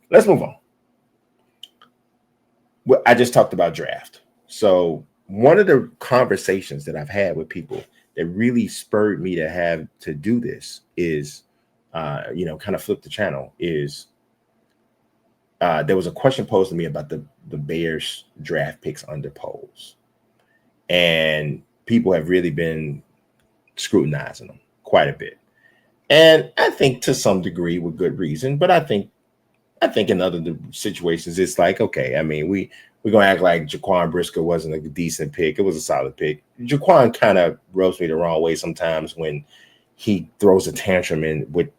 Let's move on. Well, I just talked about draft. So one of the conversations that I've had with people that really spurred me to have to do this is, kind of flip the channel. Is there was a question posed to me about the Bears draft picks under polls, and people have really been scrutinizing them quite a bit, and I think to some degree with good reason. But I think in other situations, it's like, okay, I mean, we're gonna act like Jaquan Brisker wasn't a decent pick. It was a solid pick. Jaquan kind of rubs me the wrong way sometimes when he throws a tantrum with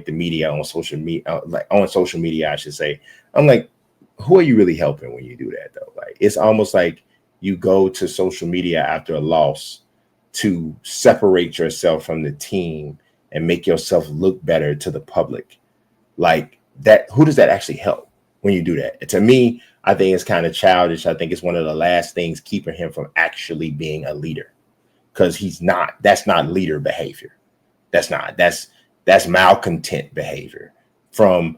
the media on social media, like on social media, I should say. I'm like, who are you really helping when you do that though? Like, it's almost like you go to social media after a loss to separate yourself from the team and make yourself look better to the public, like that. Who does that actually help when you do that? To me, I think it's kind of childish. I think it's one of the last things keeping him from actually being a leader, because he's not. That's not leader behavior. That's not. That's malcontent behavior from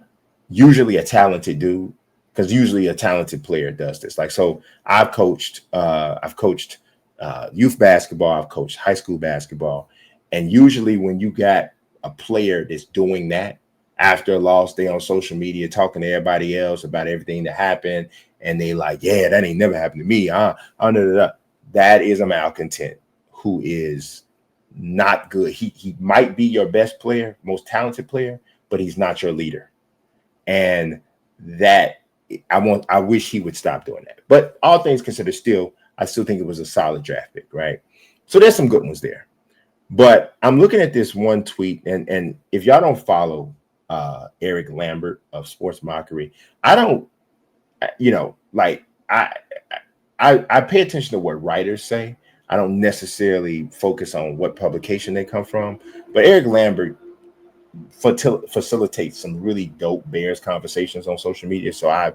usually a talented dude, because usually a talented player does this. Like, so I've coached youth basketball, I've coached high school basketball, and usually when you got a player that's doing that after a loss, they on social media talking to everybody else about everything that happened, and they like, yeah, that ain't never happened to me. That is a malcontent who is not good. He might be your best player, most talented player, but he's not your leader. And that I wish he would stop doing that. But all things considered, I still think it was a solid draft pick, right? So there's some good ones there. But I'm looking at this one tweet, and if y'all don't follow Eric Lambert of Sports Mockery, I don't, like I pay attention to what writers say. I don't necessarily focus on what publication they come from. But Eric Lambert facilitates some really dope Bears conversations on social media. So I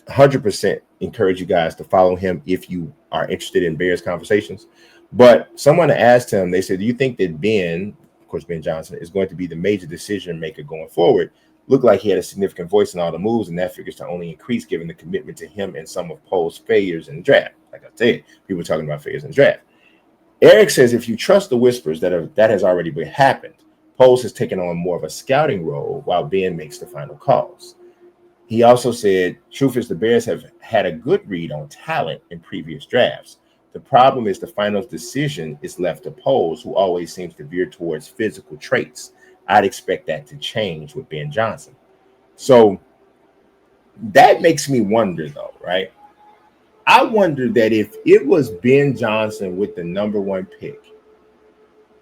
100% encourage you guys to follow him if you are interested in Bears conversations. But someone asked him, they said, do you think that Ben, of course, Ben Johnson, is going to be the major decision maker going forward? Looked like he had a significant voice in all the moves, and that figures to only increase given the commitment to him and some of Poe's failures in the draft. Like I said, people talking about failures in the draft. Eric says, if you trust the whispers that has already been happened, Poles has taken on more of a scouting role while Ben makes the final calls. He also said, truth is the Bears have had a good read on talent in previous drafts. The problem is the final decision is left to Poles, who always seems to veer towards physical traits. I'd expect that to change with Ben Johnson. So that makes me wonder, though, right? I wonder that if it was Ben Johnson with the number one pick,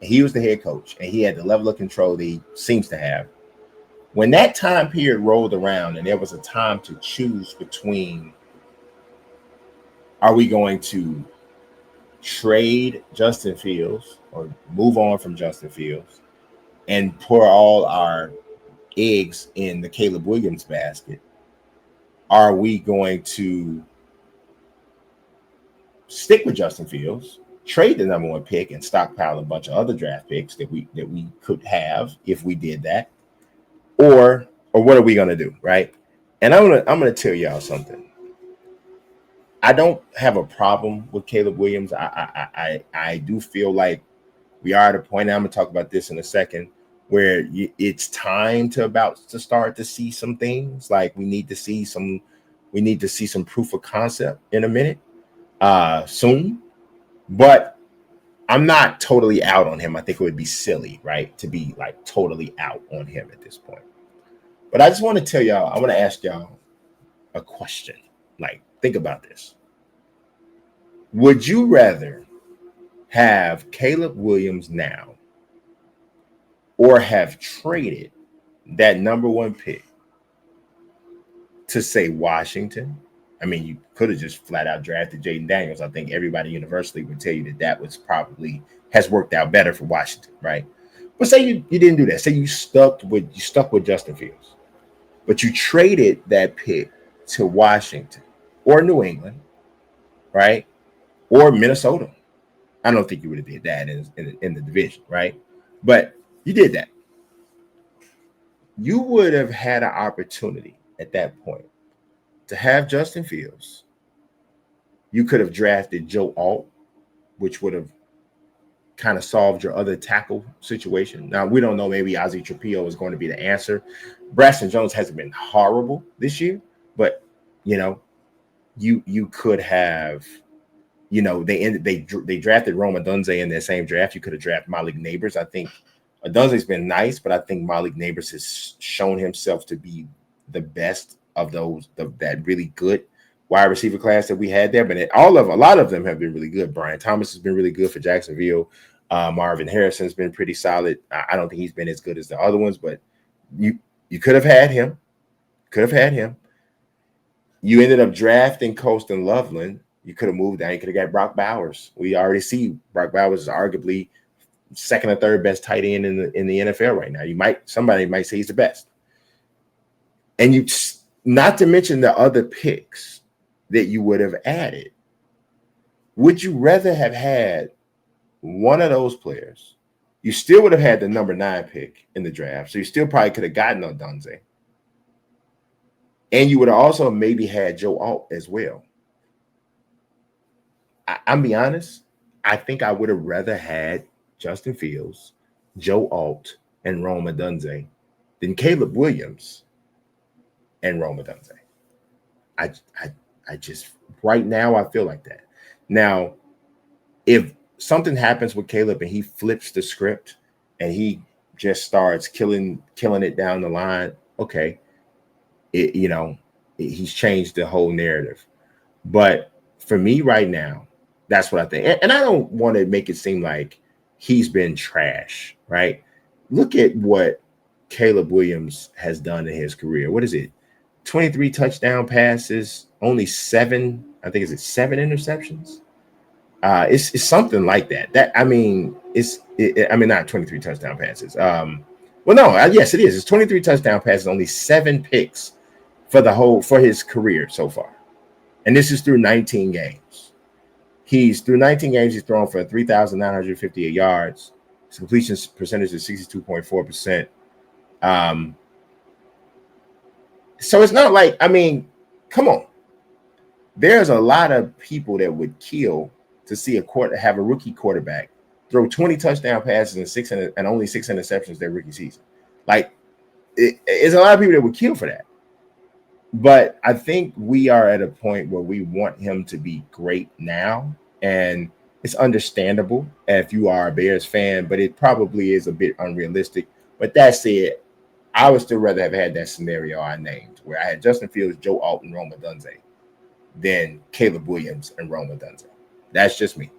he was the head coach, and he had the level of control that he seems to have. When that time period rolled around and there was a time to choose between, are we going to trade Justin Fields or move on from Justin Fields and pour all our eggs in the Caleb Williams basket? Are we going to stick with Justin Fields, trade the number one pick, and stockpile a bunch of other draft picks that we could have if we did that? Or what are we gonna do, right? And I'm gonna tell y'all something. I don't have a problem with Caleb Williams. I do feel like we are at a point. And I'm gonna talk about this in a second, where it's time to start to see some things. Like we need to see some proof of concept in a minute, soon. But I'm not totally out on him. I think it would be silly, right, to be like totally out on him at this point. But I just want to tell y'all, I want to ask y'all a question. Like, think about this. Would you rather have Caleb Williams now or have traded that number one pick to, say, Washington? I mean, you could have just flat out drafted Jaden Daniels. I think everybody universally would tell you that was probably has worked out better for Washington, right? But say you didn't do that. Say you stuck with Justin Fields, but you traded that pick to Washington or New England, right? Or Minnesota. I don't think you would have did that in the division, right? But you did that. You would have had an opportunity at that point. To have Justin Fields, you could have drafted Joe Alt, which would have kind of solved your other tackle situation. Now, we don't know. Maybe Ozzie Trapillo is going to be the answer. Braxton Jones hasn't been horrible this year, but, you could have, they drafted Rome Odunze in their same draft. You could have drafted Malik Neighbors. I think Odunze's been nice, but I think Malik Neighbors has shown himself to be the best of that really good wide receiver class that we had there. But a lot of them have been really good. Brian Thomas has been really good for Jacksonville. Marvin Harrison's been pretty solid. I don't think he's been as good as the other ones, but you could have had him. You ended up drafting Colston Loveland. You could have moved down. You could have got Brock Bowers. We already see Brock Bowers is arguably second or third best tight end in the NFL right now. Somebody might say he's the best. And not to mention the other picks that you would have added. Would you rather have had one of those players? You still would have had the number 9 pick in the draft, so you still probably could have gotten Odunze. And you would have also maybe had Joe Alt as well. I'll be honest, I think I would have rather had Justin Fields, Joe Alt, and Rome Odunze than Caleb Williams and Rome Odunze. I just, right now, I feel like that. Now, if something happens with Caleb and he flips the script and he just starts killing it down the line, okay, he's changed the whole narrative. But for me right now, that's what I think. And I don't want to make it seem like he's been trash, right? Look at what Caleb Williams has done in his career. What is it? 23 touchdown passes, only 7 interceptions. It's something like that. Not 23 touchdown passes. Yes, it is. It's 23 touchdown passes, only 7 picks for his career so far. And this is through 19 games. He's thrown for 3,958 yards. His completion percentage is 62.4%. So it's not like, come on. There's a lot of people that would kill to see have a rookie quarterback throw 20 touchdown passes and only 6 interceptions their rookie season. Like, it's a lot of people that would kill for that. But I think we are at a point where we want him to be great now. And it's understandable if you are a Bears fan, but it probably is a bit unrealistic. But that said, I would still rather have had that scenario I named, where I had Justin Fields, Joe Alt, and Rome Odunze than Caleb Williams and Rome Odunze. That's just me.